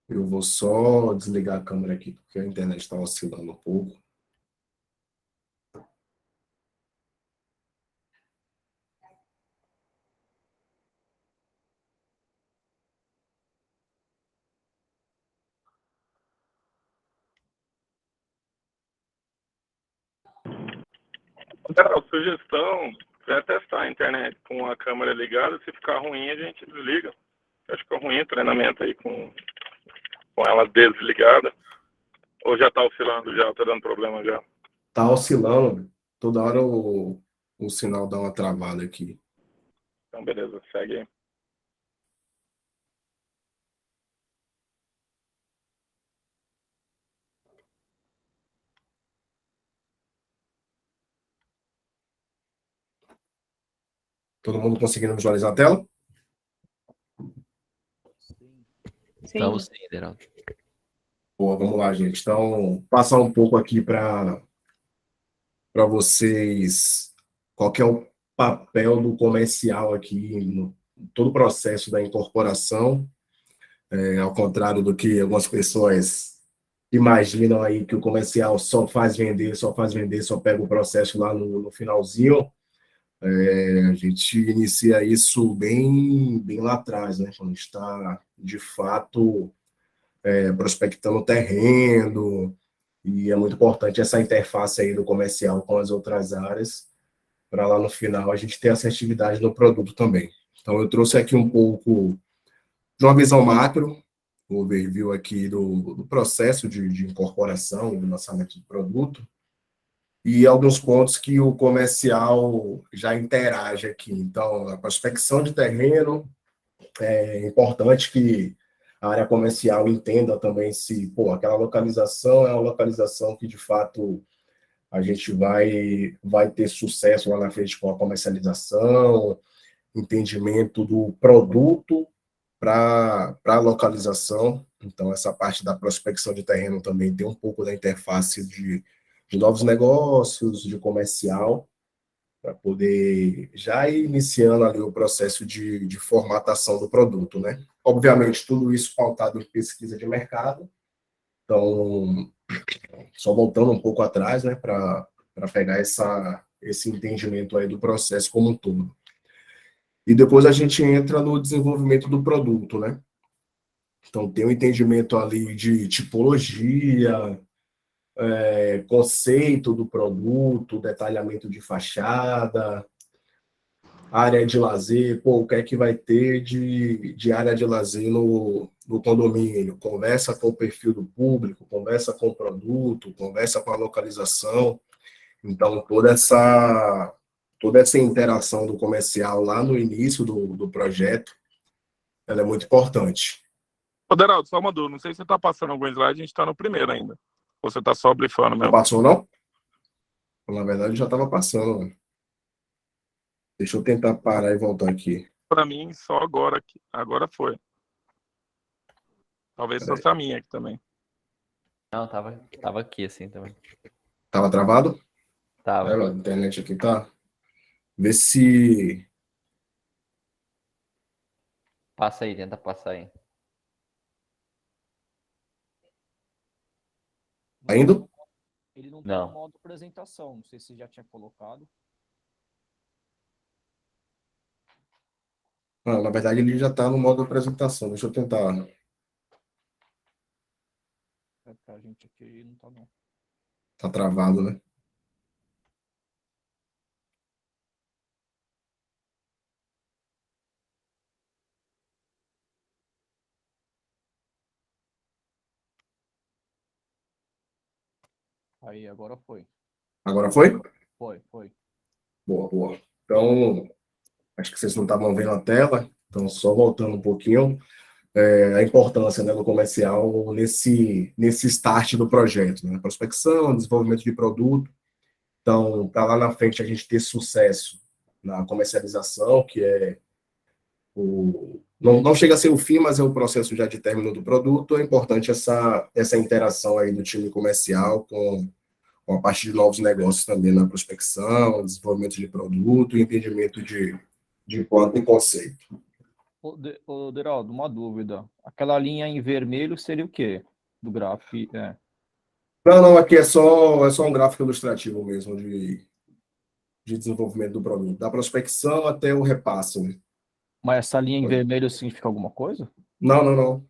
Eu vou só desligar a câmera aqui, porque a internet está oscilando um pouco. A sugestão é testar a internet com a câmera ligada. Se ficar ruim, a gente desliga. Acho que ficou ruim o treinamento aí com ela desligada. Ou já está oscilando, já está dando problema já? Tá oscilando, toda hora o sinal dá uma travada aqui. Então, beleza, segue aí. Todo mundo conseguindo visualizar a tela? Sim. Estamos sim, Deraldo. Boa, vamos lá, gente. Então, passar um pouco aqui para vocês qual que é o papel do comercial aqui no todo o processo da incorporação, ao contrário do que algumas pessoas imaginam aí que o comercial só faz vender, só pega o processo lá no finalzinho. A gente inicia isso bem lá atrás, né? Quando a gente está, de fato, prospectando o terreno, e é muito importante essa interface aí do comercial com as outras áreas, para lá no final a gente ter assertividade no produto também. Então, eu trouxe aqui um pouco de uma visão macro, um overview aqui do processo de incorporação, do lançamento do produto, e alguns pontos que o comercial já interage aqui. Então, a prospecção de terreno, é importante que a área comercial entenda também se, aquela localização é uma localização que, de fato, a gente vai ter sucesso lá na frente com a comercialização, entendimento do produto para a localização. Então, essa parte da prospecção de terreno também tem um pouco da interface de novos negócios, de comercial, para poder já ir iniciando ali o processo de formatação do produto, né? Obviamente, tudo isso pautado em pesquisa de mercado. Então, só voltando um pouco atrás, né, para pegar esse entendimento aí do processo como um todo. E depois a gente entra no desenvolvimento do produto, né? Então, tem um entendimento ali de tipologia, conceito do produto, detalhamento de fachada, área de lazer, o que é que vai ter de área de lazer no condomínio? Conversa com o perfil do público, conversa com o produto, conversa com a localização. Então, toda essa interação do comercial lá no início do projeto, ela é muito importante. Ô, Deraldo, só uma dúvida. Não sei se você está passando algum slide, a gente está no primeiro ainda. Ou você está só brifando mesmo? Não passou, não? Na verdade, já estava passando. Deixa eu tentar parar e voltar aqui. Para mim, só agora. Agora foi. Talvez fosse a minha aqui também. Não, tava aqui assim também. Tava travado? Tava. A internet aqui tá. Vê se. Passa aí, tenta passar aí. Tá indo? Ele não Não. tá no modo apresentação. Não sei se já tinha colocado. Não, na verdade, ele já está no modo apresentação. Deixa eu tentar. Pra gente aqui não tá, não. Tá travado, né? Aí, agora foi. Agora foi? Foi. Boa. Então, acho que vocês não estavam vendo a tela. Então, só voltando um pouquinho. A importância, né, do comercial nesse start do projeto, né? Prospecção, desenvolvimento de produto. Então, para lá na frente a gente ter sucesso na comercialização, que é não chega a ser o fim, mas é o processo já de término do produto. É importante essa interação aí do time comercial com a parte de novos negócios também na prospecção, desenvolvimento de produto e entendimento de plano e conceito. Ô, Deraldo, uma dúvida. Aquela linha em vermelho seria o quê? Do gráfico? Não, aqui é só um gráfico ilustrativo mesmo de desenvolvimento do produto, da prospecção até o repasse, né? Mas essa linha em vermelho significa alguma coisa? Não.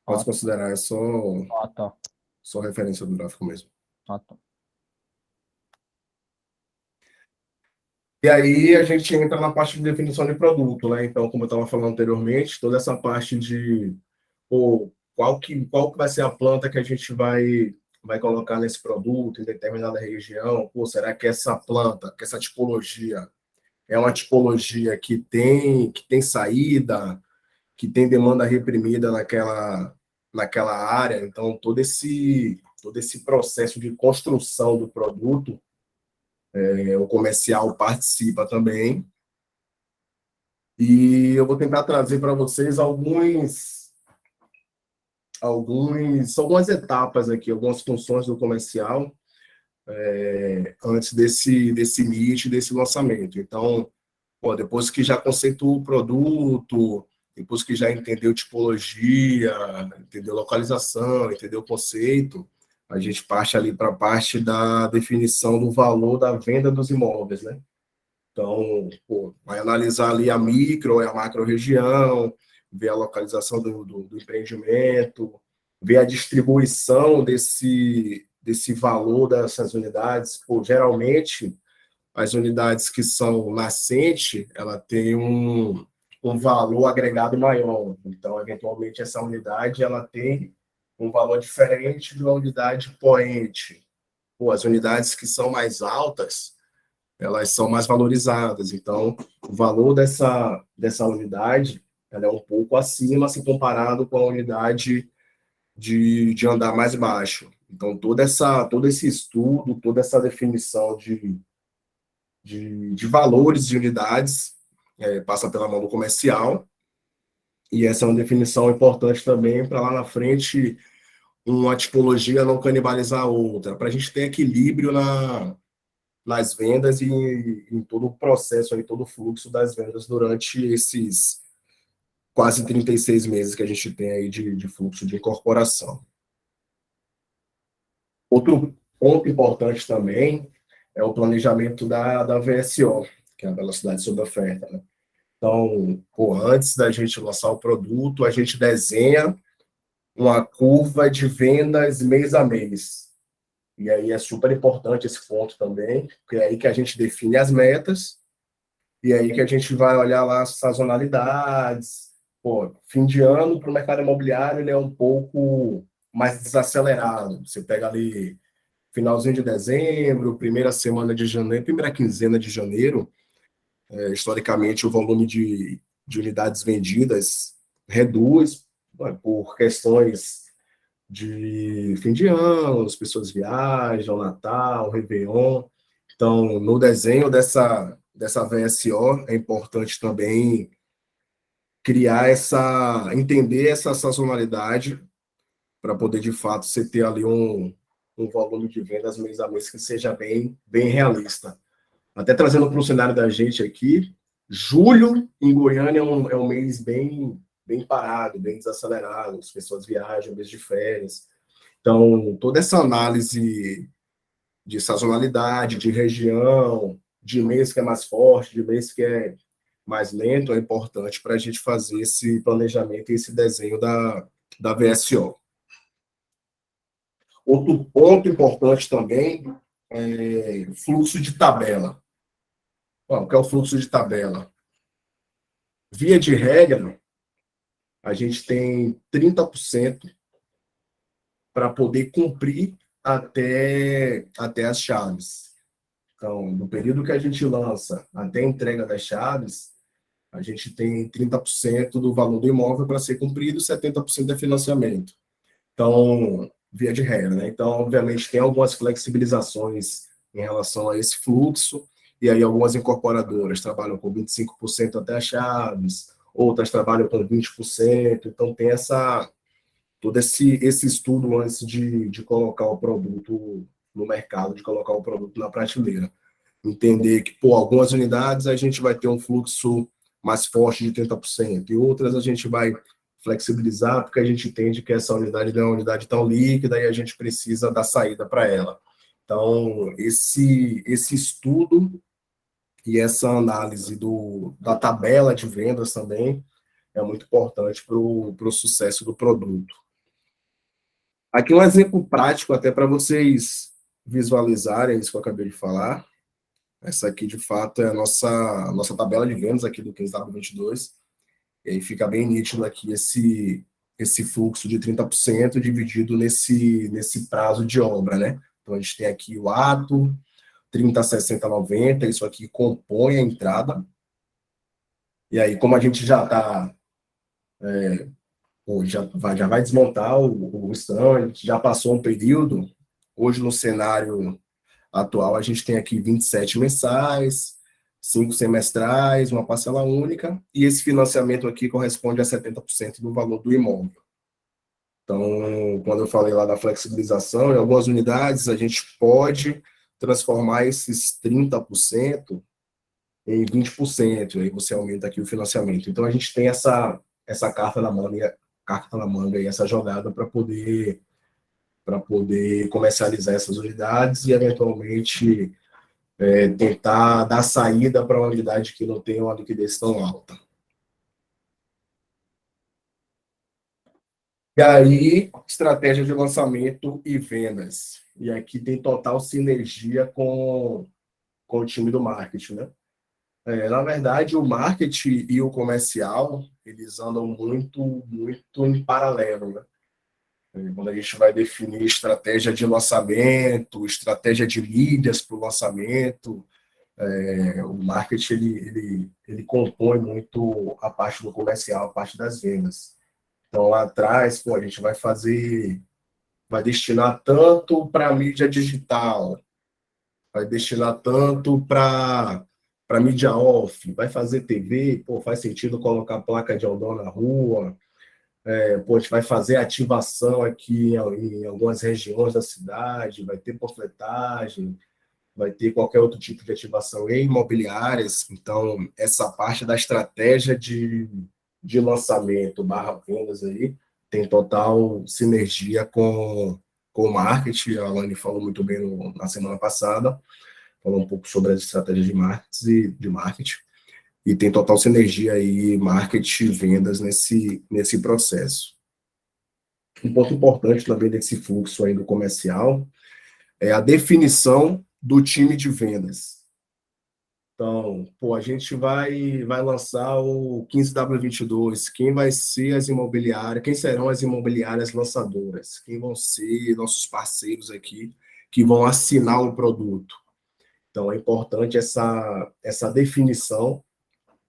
Ah, Pode considerar, é só tá. referência do gráfico mesmo. Ah, tá. E aí a gente entra na parte de definição de produto, né? Então, como eu estava falando anteriormente, toda essa parte de qual que vai ser a planta que a gente vai colocar nesse produto em determinada região. Será que essa planta, que essa tipologia é uma tipologia que tem saída, que tem demanda reprimida naquela área? Então, todo esse processo de construção do produto, o comercial participa também. E eu vou tentar trazer para vocês algumas etapas aqui, algumas funções do comercial, antes desse meet, desse lançamento. Então, depois que já conceitou o produto, depois que já entendeu tipologia, entendeu localização, entendeu o conceito, a gente parte ali para a parte da definição do valor da venda dos imóveis, né? Então, vai analisar ali a micro e a macro região, ver a localização do empreendimento, ver a distribuição desse valor dessas unidades. Geralmente, as unidades que são nascentes, ela tem um valor agregado maior. Então, eventualmente, essa unidade ela tem um valor diferente de uma unidade poente. As unidades que são mais altas, elas são mais valorizadas. Então, o valor dessa unidade ela é um pouco acima se comparado com a unidade de andar mais baixo. Então, todo esse estudo, toda essa definição de valores de unidades passa pela mão do comercial, e essa é uma definição importante também para lá na frente uma tipologia não canibalizar a outra, para a gente ter equilíbrio nas vendas e em todo o processo, aí, todo o fluxo das vendas durante esses quase 36 meses que a gente tem aí de fluxo de incorporação. Outro ponto importante também é o planejamento da VSO, que é a velocidade sobre oferta, né? Então, antes da gente lançar o produto, a gente desenha uma curva de vendas mês a mês. E aí é super importante esse ponto também, porque é aí que a gente define as metas, e é aí que a gente vai olhar lá as sazonalidades. Fim de ano para o mercado imobiliário ele é um pouco mais desacelerado. Você pega ali finalzinho de dezembro, primeira semana de janeiro, primeira quinzena de janeiro, historicamente o volume de unidades vendidas reduz por questões de fim de ano, as pessoas viajam, Natal, Réveillon. Então, no desenho dessa VSO, é importante também entender essa sazonalidade para poder, de fato, você ter ali um volume de vendas mês a mês que seja bem realista. Até trazendo para o cenário da gente aqui, julho, em Goiânia, é um mês bem parado, bem desacelerado, as pessoas viajam, mês de férias. Então, toda essa análise de sazonalidade, de região, de mês que é mais forte, de mês que é mais lento, é importante para a gente fazer esse planejamento e esse desenho da VSO. Outro ponto importante também é fluxo de tabela. O que é o fluxo de tabela? Via de regra, a gente tem 30% para poder cumprir até as chaves. Então, no período que a gente lança até a entrega das chaves, a gente tem 30% do valor do imóvel para ser cumprido, 70% é financiamento. Então, via de regra, né? Então, obviamente, tem algumas flexibilizações em relação a esse fluxo, e aí algumas incorporadoras trabalham com 25% até as chaves, outras trabalham com 20%, então tem todo esse estudo antes de colocar o produto no mercado, de colocar o produto na prateleira. Entender que, algumas unidades a gente vai ter um fluxo mais forte de 30%, e outras a gente vai flexibilizar, porque a gente entende que essa unidade não é uma unidade tão líquida e a gente precisa dar saída para ela. Então, esse estudo e essa análise da tabela de vendas também é muito importante para o sucesso do produto. Aqui um exemplo prático até para vocês visualizarem isso que eu acabei de falar. Essa aqui, de fato, é a nossa tabela de vendas aqui do 15W22. E aí fica bem nítido aqui esse fluxo de 30% dividido nesse prazo de obra, né? Então, a gente tem aqui o ato, 30, 60, 90, isso aqui compõe a entrada. E aí, como a gente já está... já vai desmontar o stand, já passou um período, hoje no cenário atual a gente tem aqui 27 mensais, 5 semestrais, uma parcela única, e esse financiamento aqui corresponde a 70% do valor do imóvel. Então, quando eu falei lá da flexibilização, em algumas unidades a gente pode transformar esses 30% em 20%, aí você aumenta aqui o financiamento. Então, a gente tem essa carta na manga e essa jogada para poder comercializar essas unidades e, eventualmente, tentar dar saída para uma unidade que não tem uma liquidez tão alta. E aí, estratégia de lançamento e vendas. E aqui tem total sinergia com o time do marketing, né? Na verdade, o marketing e o comercial, eles andam muito em paralelo, né? Quando a gente vai definir estratégia de lançamento, estratégia de mídias para o lançamento, o marketing ele compõe muito a parte do comercial, a parte das vendas. Então, lá atrás, a gente vai destinar tanto para a mídia digital, vai destinar tanto para mídia off, vai fazer TV, faz sentido colocar placa de outdoor na rua, a gente vai fazer ativação aqui em algumas regiões da cidade, vai ter panfletagem, vai ter qualquer outro tipo de ativação em imobiliárias. Então, essa parte da estratégia de lançamento / vendas aí tem total sinergia com o marketing. A Alane falou muito bem na semana passada, falou um pouco sobre as estratégias de marketing, e tem total sinergia aí, marketing e vendas nesse processo. Um ponto importante também desse fluxo aí do comercial é a definição do time de vendas. Então, a gente vai lançar o 15W22, quem vai ser as imobiliárias, quem serão as imobiliárias lançadoras, quem vão ser nossos parceiros aqui que vão assinar o produto. Então, é importante essa definição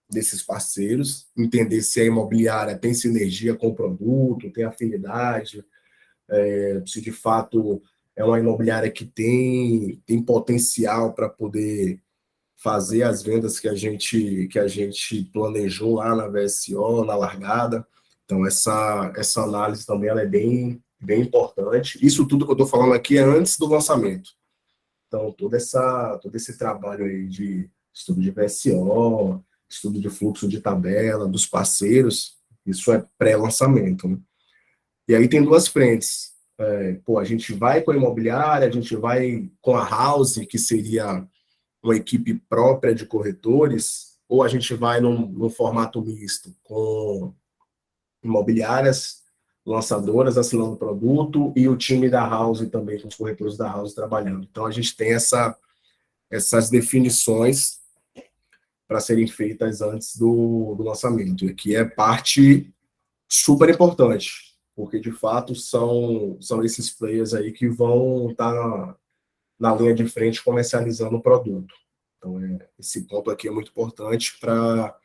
desses parceiros, entender se a imobiliária tem sinergia com o produto, tem afinidade, se de fato é uma imobiliária que tem potencial para poder fazer as vendas que a gente planejou lá na VSO, na largada. Então, essa análise também ela é bem importante. Isso tudo que eu estou falando aqui é antes do lançamento. Então, todo esse trabalho aí de estudo de VSO, estudo de fluxo de tabela, dos parceiros, isso é pré-lançamento, né? E aí tem duas frentes. A gente vai com a imobiliária, a gente vai com a house, que seria uma equipe própria de corretores, ou a gente vai num formato misto, com imobiliárias, lançadoras assinando o produto e o time da house também, com os corretores da house trabalhando. Então, a gente tem essas definições para serem feitas antes do lançamento, e que é parte super importante, porque, de fato, são esses players aí que vão estar na linha de frente comercializando o produto. Então, esse ponto aqui é muito importante para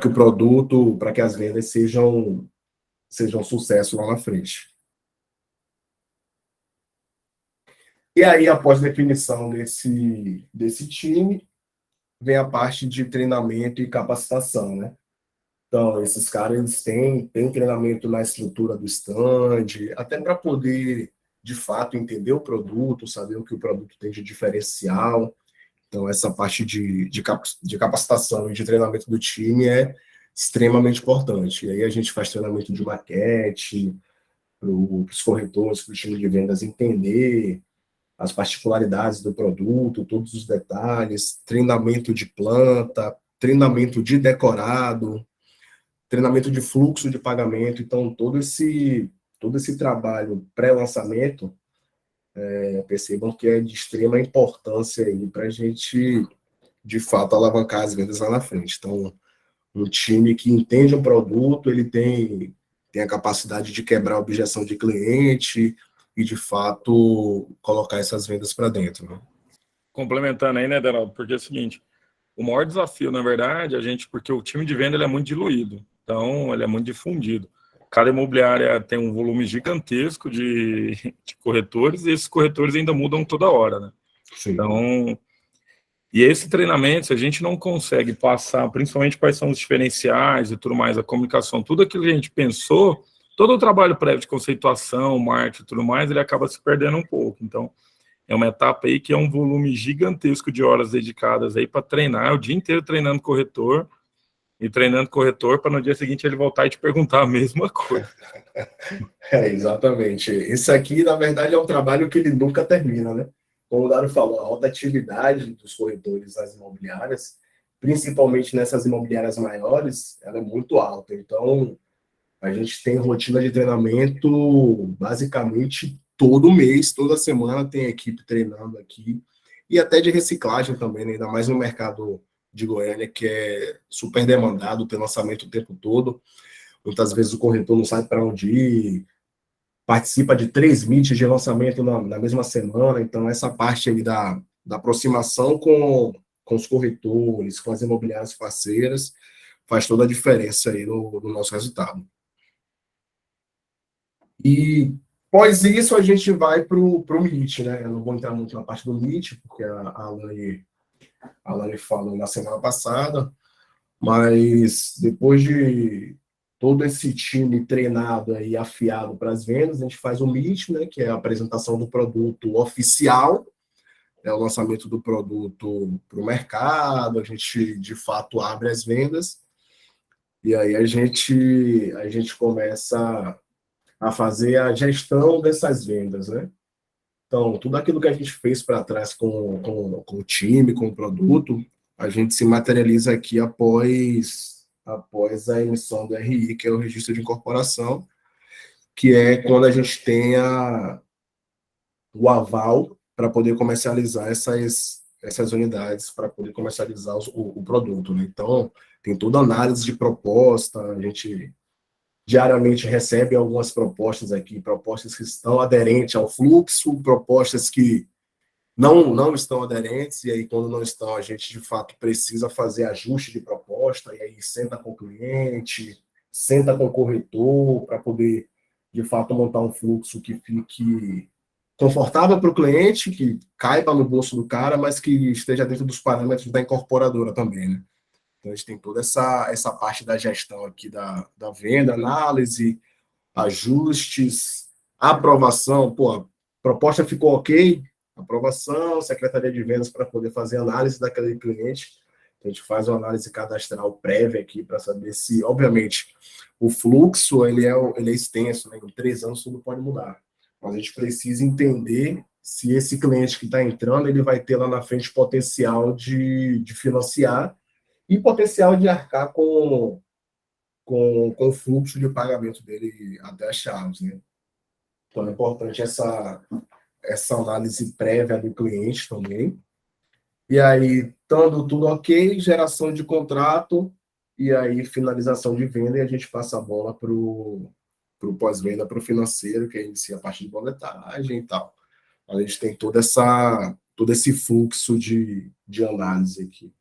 que o produto, para que as vendas sejam um sucesso lá na frente. E aí, após a definição desse time, vem a parte de treinamento e capacitação, né? Então, esses caras eles têm treinamento na estrutura do stand, até para poder, de fato, entender o produto, saber o que o produto tem de diferencial. Então, essa parte de capacitação e de treinamento do time é extremamente importante. E aí a gente faz treinamento de maquete para os corretores, para o time de vendas entender as particularidades do produto, todos os detalhes, treinamento de planta, treinamento de decorado, treinamento de fluxo de pagamento. Então, todo esse trabalho pré-lançamento, percebam que é de extrema importância aí para a gente, de fato, alavancar as vendas lá na frente. Então, um time que entende o produto, ele tem a capacidade de quebrar a objeção de cliente e, de fato, colocar essas vendas para dentro. Né? Complementando aí, né, Deraldo? Porque é o seguinte, o maior desafio, na verdade, porque o time de venda ele é muito diluído, então ele é muito difundido. Cada imobiliária tem um volume gigantesco de corretores, e esses corretores ainda mudam toda hora, né? Sim. Então, e esse treinamento, se a gente não consegue passar, principalmente quais são os diferenciais e tudo mais, a comunicação, tudo aquilo que a gente pensou, todo o trabalho prévio de conceituação, marketing e tudo mais, ele acaba se perdendo um pouco. Então, é uma etapa aí que é um volume gigantesco de horas dedicadas aí para treinar, o dia inteiro treinando corretor, e treinando corretor para no dia seguinte ele voltar e te perguntar a mesma coisa. Exatamente. Esse aqui, na verdade, é um trabalho que ele nunca termina, né? Como o Dário falou, a alta atividade dos corretores nas imobiliárias, principalmente nessas imobiliárias maiores, ela é muito alta. Então, a gente tem rotina de treinamento basicamente todo mês, toda semana tem equipe treinando aqui, e até de reciclagem também, né? Ainda mais no mercado de Goiânia, que é super demandado, tem lançamento o tempo todo. Muitas vezes o corretor não sabe para onde ir, participa de 3 meets de lançamento na mesma semana. Então, essa parte aí da aproximação com os corretores, com as imobiliárias parceiras, faz toda a diferença aí no nosso resultado. E, após isso, a gente vai para o Meet, né? Eu não vou entrar muito na parte do Meet, porque a Alane falou na semana passada, mas depois de todo esse time treinado e afiado para as vendas, a gente faz o Meet, né, que é a apresentação do produto oficial, é o lançamento do produto para o mercado, a gente, de fato, abre as vendas, e aí a gente começa a fazer a gestão dessas vendas, né? Então, tudo aquilo que a gente fez para trás com o time, com o produto, a gente se materializa aqui após a emissão do RI, que é o Registro de Incorporação, que é quando a gente tem o aval para poder comercializar essas unidades, para poder comercializar o produto. Né? Então, tem toda a análise de proposta, a gente diariamente recebe algumas propostas aqui, propostas que estão aderentes ao fluxo, propostas que não estão aderentes, e aí quando não estão, a gente de fato precisa fazer ajuste de proposta, e aí senta com o cliente, senta com o corretor, para poder de fato montar um fluxo que fique confortável para o cliente, que caiba no bolso do cara, mas que esteja dentro dos parâmetros da incorporadora também, né? Então, a gente tem toda essa parte da gestão aqui da venda, análise, ajustes, aprovação. Pô, a proposta ficou ok, aprovação, secretaria de vendas para poder fazer análise daquele cliente. A gente faz uma análise cadastral prévia aqui para saber se, obviamente, o fluxo ele é extenso, né? Em 3 anos tudo pode mudar. Mas a gente precisa entender se esse cliente que está entrando, ele vai ter lá na frente potencial de financiar e potencial de arcar com o fluxo de pagamento dele até as chaves, né? Então, é importante essa análise prévia do cliente também. E aí, estando tudo ok, geração de contrato, e aí finalização de venda, e a gente passa a bola para o pós-venda, para o financeiro, que inicia a parte de boletagem e tal. A gente tem todo esse fluxo de análise aqui.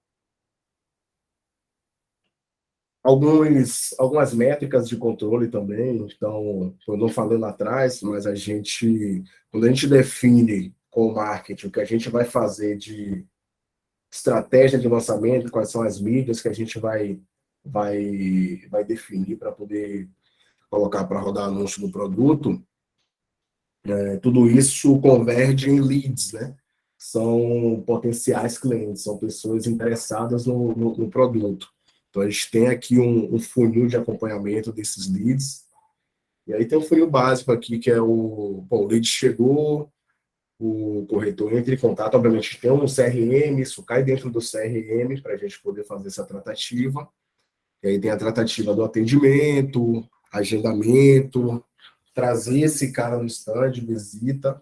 Algumas métricas de controle também, então, eu não falei lá atrás, mas quando a gente define com o marketing o que a gente vai fazer de estratégia de lançamento, quais são as mídias que a gente vai definir para poder colocar para rodar anúncio do produto, tudo isso converge em leads, né? são potenciais clientes, são pessoas interessadas no produto. Então, a gente tem aqui um funil de acompanhamento desses leads. E aí tem um funil básico aqui, que é o lead chegou, o corretor entra em contato, obviamente tem um CRM, isso cai dentro do CRM para a gente poder fazer essa tratativa. E aí tem a tratativa do atendimento, agendamento, trazer esse cara no stand, visita.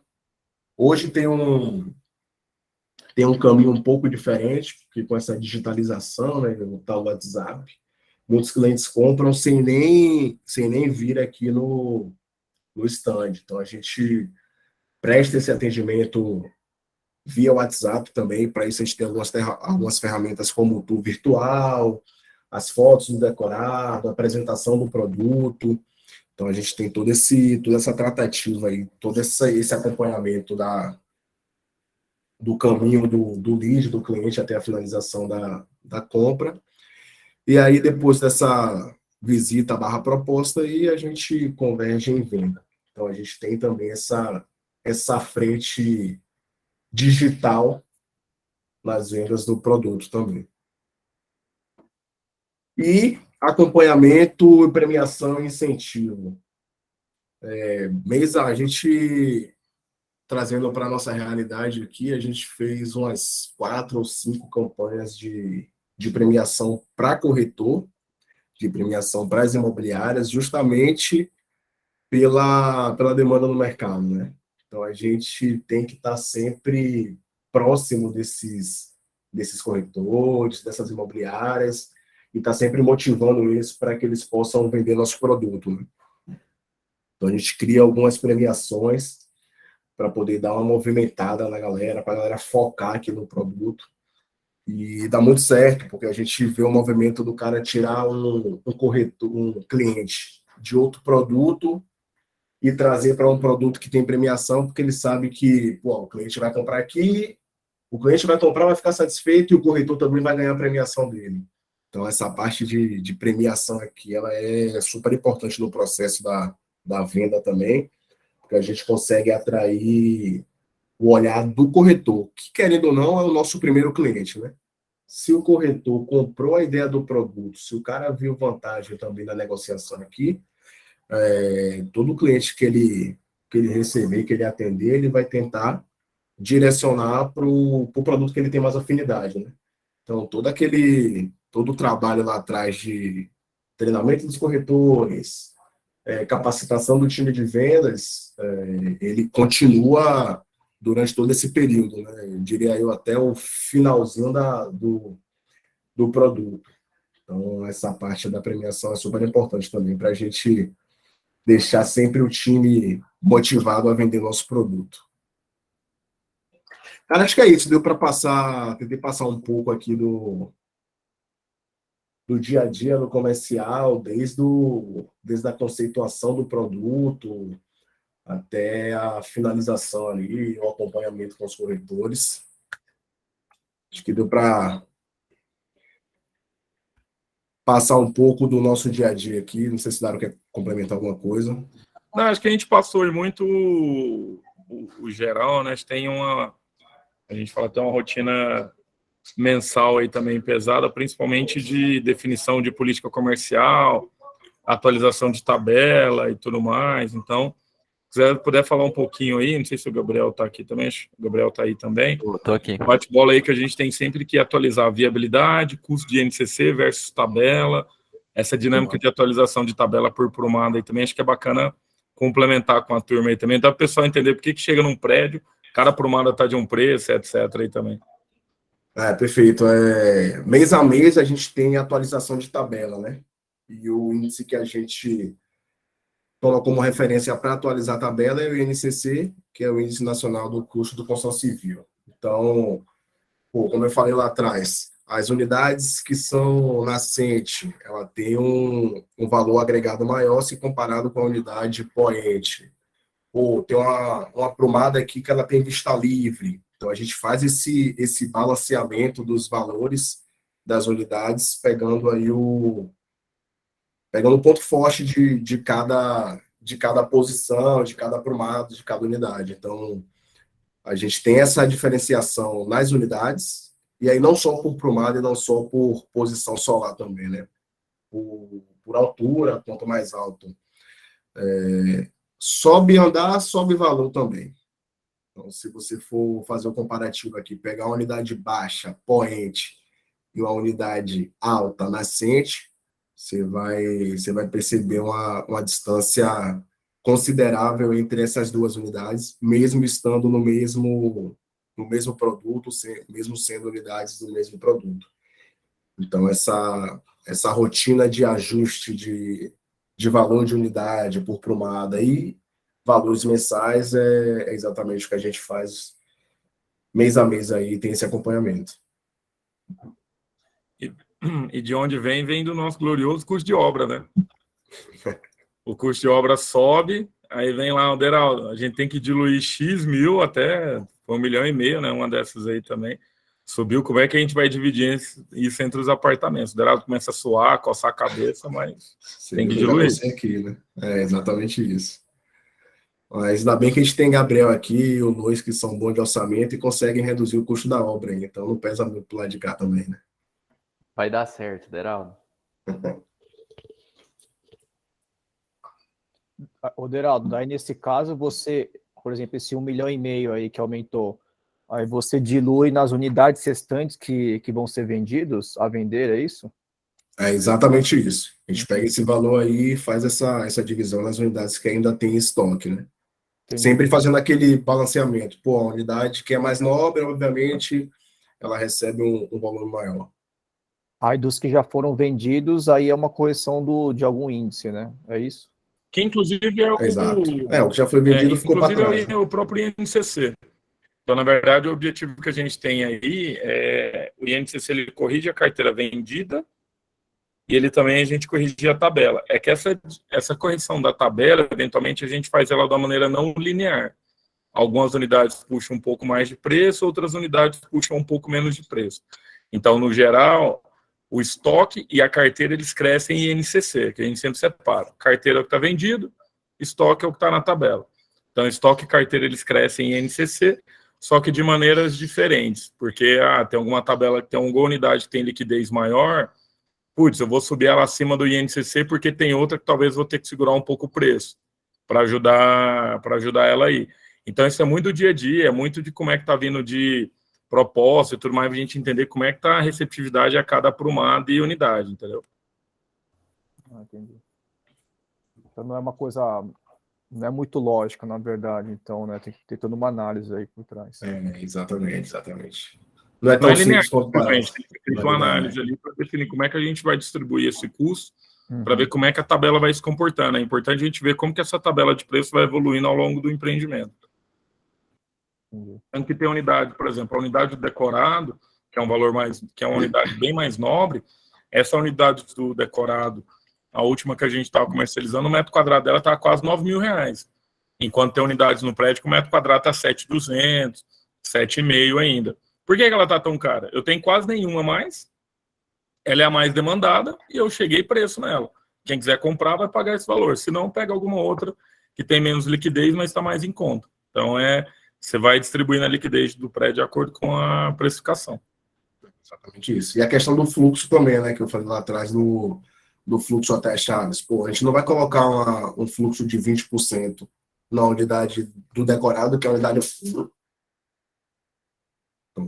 Hoje tem um caminho um pouco diferente, porque com essa digitalização, né, no tal WhatsApp, muitos clientes compram sem nem vir aqui no stand. Então, a gente presta esse atendimento via WhatsApp também. Para isso, a gente tem algumas ferramentas como o tour virtual, as fotos do decorado, a apresentação do produto. Então, a gente tem toda essa tratativa aí, todo esse acompanhamento do caminho do lead, do cliente até a finalização da compra. E aí, depois dessa visita / proposta, aí a gente converge em venda. Então, a gente tem também essa frente digital nas vendas do produto também. E acompanhamento, premiação e incentivo. A gente, trazendo para a nossa realidade aqui, a gente fez umas 4 ou 5 campanhas de premiação para corretor, de premiação para as imobiliárias, justamente pela demanda no mercado, né? Então, a gente tem que estar sempre próximo desses corretores, dessas imobiliárias, e estar sempre motivando eles para que eles possam vender nosso produto, né? Então, a gente cria algumas premiações para poder dar uma movimentada na galera, para a galera focar aqui no produto. E dá muito certo, porque a gente vê o movimento do cara tirar um cliente de outro produto e trazer para um produto que tem premiação, porque ele sabe que o cliente vai comprar aqui, o cliente vai comprar, vai ficar satisfeito e o corretor também vai ganhar a premiação dele. Então, essa parte de premiação aqui, ela é super importante no processo da venda também, porque a gente consegue atrair o olhar do corretor, que, querendo ou não, é o nosso primeiro cliente, né? Se o corretor comprou a ideia do produto, se o cara viu vantagem também na negociação aqui, todo cliente que ele receber, que ele atender, ele vai tentar direcionar para o produto que ele tem mais afinidade, né? Então, todo o trabalho lá atrás de treinamento dos corretores, capacitação do time de vendas, ele continua durante todo esse período, né? Eu diria eu até o finalzinho do produto. Então, essa parte da premiação é super importante também para a gente deixar sempre o time motivado a vender nosso produto. Cara, acho que é isso. Deu para tentei passar um pouco aqui do dia a dia no comercial, desde a conceituação do produto até a finalização ali, o acompanhamento com os corretores. Acho que deu para passar um pouco do nosso dia a dia aqui. Não sei se Dário quer complementar alguma coisa. Não, acho que a gente passou muito o geral, né? A gente fala até uma rotina mensal aí também pesada, principalmente de definição de política comercial, atualização de tabela e tudo mais. Então, se quiser puder falar um pouquinho aí, não sei se o Gabriel está aqui também, acho que o Gabriel está aí também. Estou aqui. Bate-bola aí que a gente tem sempre que atualizar a viabilidade, custo de INCC versus tabela, essa dinâmica de atualização de tabela por prumada aí também, acho que é bacana complementar com a turma aí também, dá para o pessoal entender por que chega num prédio, cada prumada está de um preço, etc. aí também. Perfeito. Mês a mês a gente tem atualização de tabela, né? E o índice que a gente toma como referência para atualizar a tabela é o INCC, que é o Índice Nacional do Custo do Construção Civil. Então, como eu falei lá atrás, as unidades que são nascentes, ela tem um valor agregado maior se comparado com a unidade poente. Tem uma prumada aqui que ela tem vista livre. Então, a gente faz esse balanceamento dos valores das unidades, pegando aí o ponto forte de cada posição, de cada prumada, de cada unidade. Então, A gente tem essa diferenciação nas unidades, e aí não só por prumada e não só por posição solar também, né? Por altura, quanto mais alto. Sobe andar, sobe valor também. Então, se você for fazer o comparativo aqui, pegar uma unidade baixa, poente, e uma unidade alta, nascente, você vai perceber uma distância considerável entre essas duas unidades, mesmo estando no mesmo produto, mesmo sendo unidades do mesmo produto. Então, essa rotina de ajuste de valor de unidade por prumada e valores mensais é exatamente o que a gente faz mês a mês aí, tem esse acompanhamento. E de onde vem do nosso glorioso custo de obra, né? O custo de obra sobe, aí vem lá, Deraldo, a gente tem que diluir X mil até 1,5 milhão, né? Uma dessas aí também. Subiu, como é que a gente vai dividir isso entre os apartamentos? O Deraldo começa a suar, coçar a cabeça, mas tem que diluir. Aqui, né? É exatamente isso. Mas ainda bem que a gente tem Gabriel aqui e o Luiz, que são bons de orçamento e conseguem reduzir o custo da obra, hein? Então não pesa muito pro lado de cá também, né? Vai dar certo, Deraldo. Ô, Deraldo, daí nesse caso você, por exemplo, esse 1,5 milhão aí que aumentou, aí você dilui nas unidades restantes que vão ser vendidos a vender, é isso? É exatamente isso. A gente pega esse valor aí e faz essa divisão nas unidades que ainda tem em estoque, né? Entendi. Sempre fazendo aquele balanceamento. Pô, a unidade que é mais nobre, obviamente, ela recebe um valor maior. Aí dos que já foram vendidos, aí é uma correção de algum índice, né? É isso? Que inclusive é o... Exato. O que já foi vendido ficou para trás. Inclusive é o próprio INCC. Então, na verdade, o objetivo que a gente tem aí é o INCC, ele corrige a carteira vendida e ele também, a gente corrige a tabela. É que essa correção da tabela, eventualmente, a gente faz ela de uma maneira não linear. Algumas unidades puxam um pouco mais de preço, outras unidades puxam um pouco menos de preço. Então, no geral, o estoque e a carteira, eles crescem em INCC, que a gente sempre separa. Carteira é o que está vendido, estoque é o que está na tabela. Então, estoque e carteira, eles crescem em INCC, só que de maneiras diferentes, porque tem alguma tabela que tem alguma unidade que tem liquidez maior, putz, eu vou subir ela acima do INCC porque tem outra que talvez vou ter que segurar um pouco o preço para ajudar ela aí. Então, isso é muito do dia a dia, é muito de como é que está vindo de proposta e tudo mais, para a gente entender como é que está a receptividade a cada aprumada e unidade, entendeu? Entendi. Então não é uma coisa, não é muito lógica, na verdade, então, né? Tem que ter toda uma análise aí por trás. Exatamente. Não é tão simples quanto parece. Tem que ter uma análise ali para definir como é que a gente vai distribuir esse custo, para ver como é que a tabela vai se comportando. É importante a gente ver como que essa tabela de preço vai evoluindo ao longo do empreendimento. Tem que ter unidade, por exemplo, a unidade do decorado, que é um valor que é uma unidade bem mais nobre. Essa unidade do decorado, a última que a gente estava comercializando, o metro quadrado dela está quase R$9 mil. Enquanto tem unidades no prédio que o metro quadrado está 7.200, 7,5 ainda. Por que ela está tão cara? Eu tenho quase nenhuma mais, ela é a mais demandada e eu cheguei preço nela. Quem quiser comprar vai pagar esse valor. Se não, pega alguma outra que tem menos liquidez, mas está mais em conta. Então, você vai distribuindo a liquidez do prédio de acordo com a precificação. Exatamente isso. E a questão do fluxo também, né, que eu falei lá atrás do fluxo até chaves. Pô, a gente não vai colocar um fluxo de 20% na unidade do decorado, que é a unidade... Estão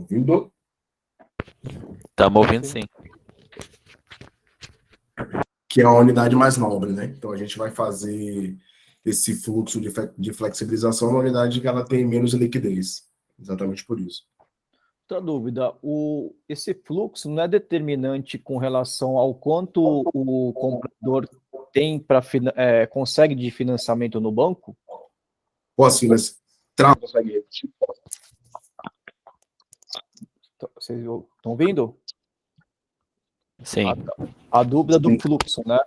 ouvindo? Estamos ouvindo, sim. Que é a unidade mais nobre, né? Então a gente vai fazer esse fluxo de flexibilização na unidade que ela tem menos liquidez. Exatamente por isso. Outra dúvida, esse fluxo não é determinante com relação ao quanto o comprador tem consegue de financiamento no banco? Pô, Silas, consegue repetir? Vocês estão ouvindo? Sim. A dúvida do fluxo, né?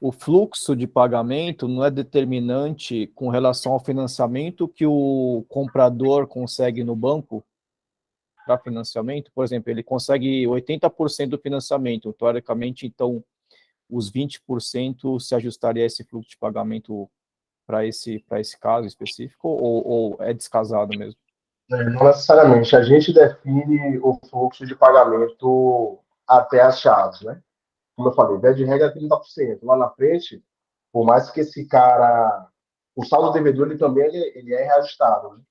O fluxo de pagamento não é determinante com relação ao financiamento que o comprador consegue no banco para financiamento? Por exemplo, ele consegue 80% do financiamento, teoricamente, então, os 20% se ajustaria a esse fluxo de pagamento para esse caso específico, ou é descasado mesmo? Não necessariamente. A gente define o fluxo de pagamento até as chaves, né? Como eu falei, via de regra é 30%. Lá na frente, por mais que esse cara... O saldo devedor, ele também ele é reajustado, né?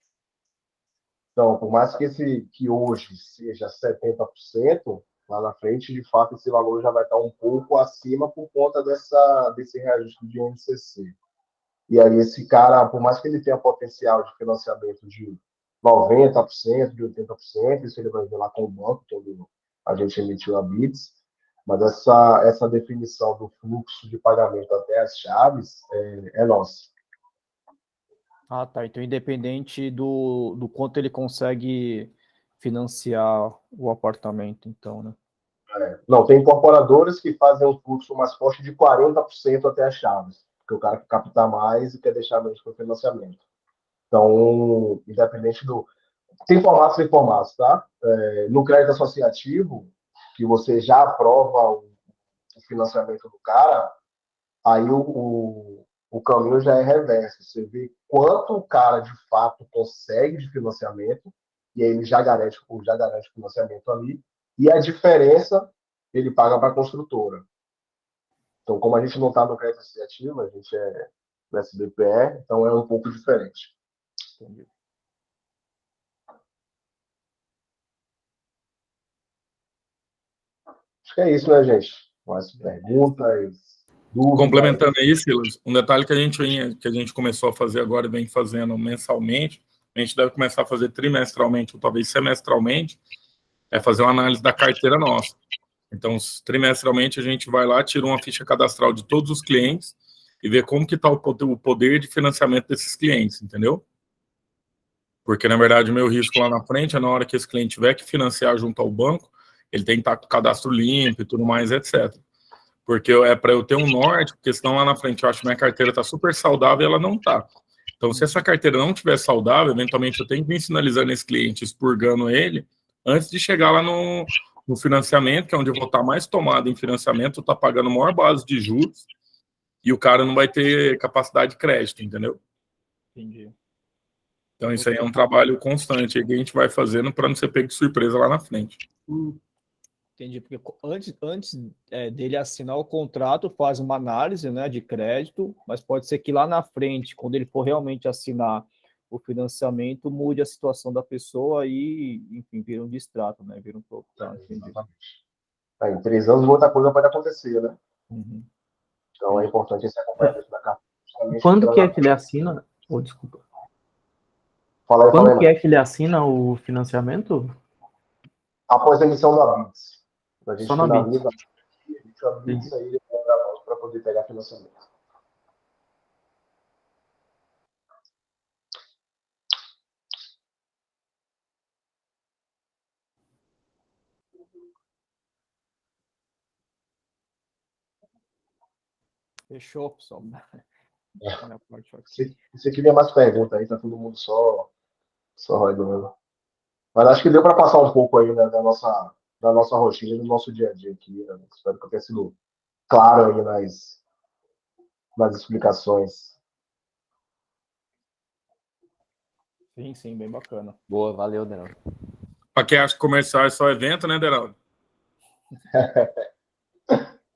Então, por mais que hoje seja 70%, lá na frente, de fato, esse valor já vai estar um pouco acima por conta desse reajuste de INCC. E aí, esse cara, por mais que ele tenha potencial de financiamento de 90%, de 80%, isso ele vai ver lá com o banco, quando a gente emitiu a BITS, mas essa definição do fluxo de pagamento até as chaves é nossa. Ah, tá. Então, independente do quanto ele consegue financiar o apartamento, então, né? Não, tem incorporadoras que fazem um fluxo mais forte de 40% até as chaves, porque o cara quer captar mais e quer deixar menos para o financiamento. Então, independente do... Tem formatos e formatos, tá? No crédito associativo, que você já aprova o financiamento do cara, aí o caminho já é reverso. Você vê quanto o cara, de fato, consegue de financiamento, e aí ele já garante o financiamento ali, e a diferença ele paga para a construtora. Então, como a gente não está no crédito associativo, a gente é no SBPE, então é um pouco diferente. Entendi. Acho que é isso, né, gente? Mais perguntas, dúvidas? Complementando aí, Silas, um detalhe que a gente começou a fazer agora e vem fazendo mensalmente, a gente deve começar a fazer trimestralmente ou talvez semestralmente, é fazer uma análise da carteira nossa. Então, trimestralmente, a gente vai lá, tira uma ficha cadastral de todos os clientes e vê como que está o poder de financiamento desses clientes, entendeu? Porque, na verdade, o meu risco lá na frente é na hora que esse cliente tiver que financiar junto ao banco, ele tem que estar com o cadastro limpo e tudo mais, etc. Porque é para eu ter um norte, porque senão lá na frente eu acho que minha carteira está super saudável e ela não está. Então, se essa carteira não estiver saudável, eventualmente eu tenho que ir sinalizando esse cliente, expurgando ele, antes de chegar lá no financiamento, que é onde eu vou estar mais tomado em financiamento, eu estou pagando a maior base de juros e o cara não vai ter capacidade de crédito, entendeu? Entendi. Então, isso aí é um trabalho constante que a gente vai fazendo para não ser pego de surpresa lá na frente. Entendi, porque antes dele assinar o contrato, faz uma análise, né, de crédito, mas pode ser que lá na frente, quando ele for realmente assinar o financiamento, mude a situação da pessoa e, enfim, vira um distrato, né, vira um pouco. Tá, entendi. Em 3 anos, muita coisa pode acontecer, né? Uhum. Então, é importante esse acompanhamento da carteira. Quando que é que ele assina? Oh, desculpa. Fala aí, Quando que é que ele assina o financiamento? Após a emissão da BITS. A gente Só na finaliza BITS. a BITS, aí ele vai para poder pegar financiamento. Fechou, pessoal. Você queria mais perguntas aí, tá todo mundo só rodando. Mas acho que deu para passar um pouco aí, né, da nossa rotina, do nosso dia a dia aqui. Né? Espero que eu tenha sido claro aí nas explicações. Sim, bem bacana. Boa, valeu, Deraldo. Para quem acha que comercial é só evento, né, Deraldo?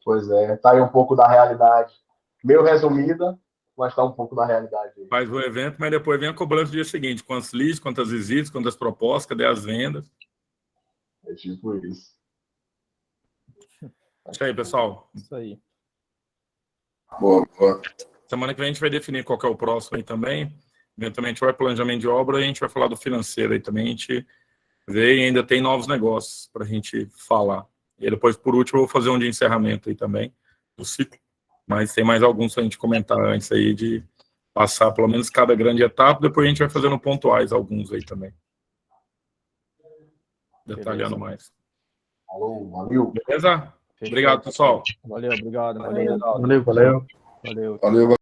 Pois é, tá aí um pouco da realidade. Meio resumida, mas tá um pouco da realidade aí. Faz o evento, mas depois vem a cobrança do dia seguinte. Quantos leads, quantas visitas, quantas propostas, cadê as vendas? É tipo isso. Isso aí, pessoal. Isso aí. Boa. Semana que vem a gente vai definir qual que é o próximo aí também. Eventualmente vai planejamento de obra e a gente vai falar do financeiro aí também. A gente vê e ainda tem novos negócios para a gente falar. E depois, por último, eu vou fazer um de encerramento aí também do ciclo. Mas tem mais alguns para a gente comentar antes aí de passar pelo menos cada grande etapa. Depois a gente vai fazendo pontuais alguns aí também. Detalhando mais. Alô, valeu. Beleza? Obrigado, pessoal. Valeu, obrigado. Valeu. Valeu.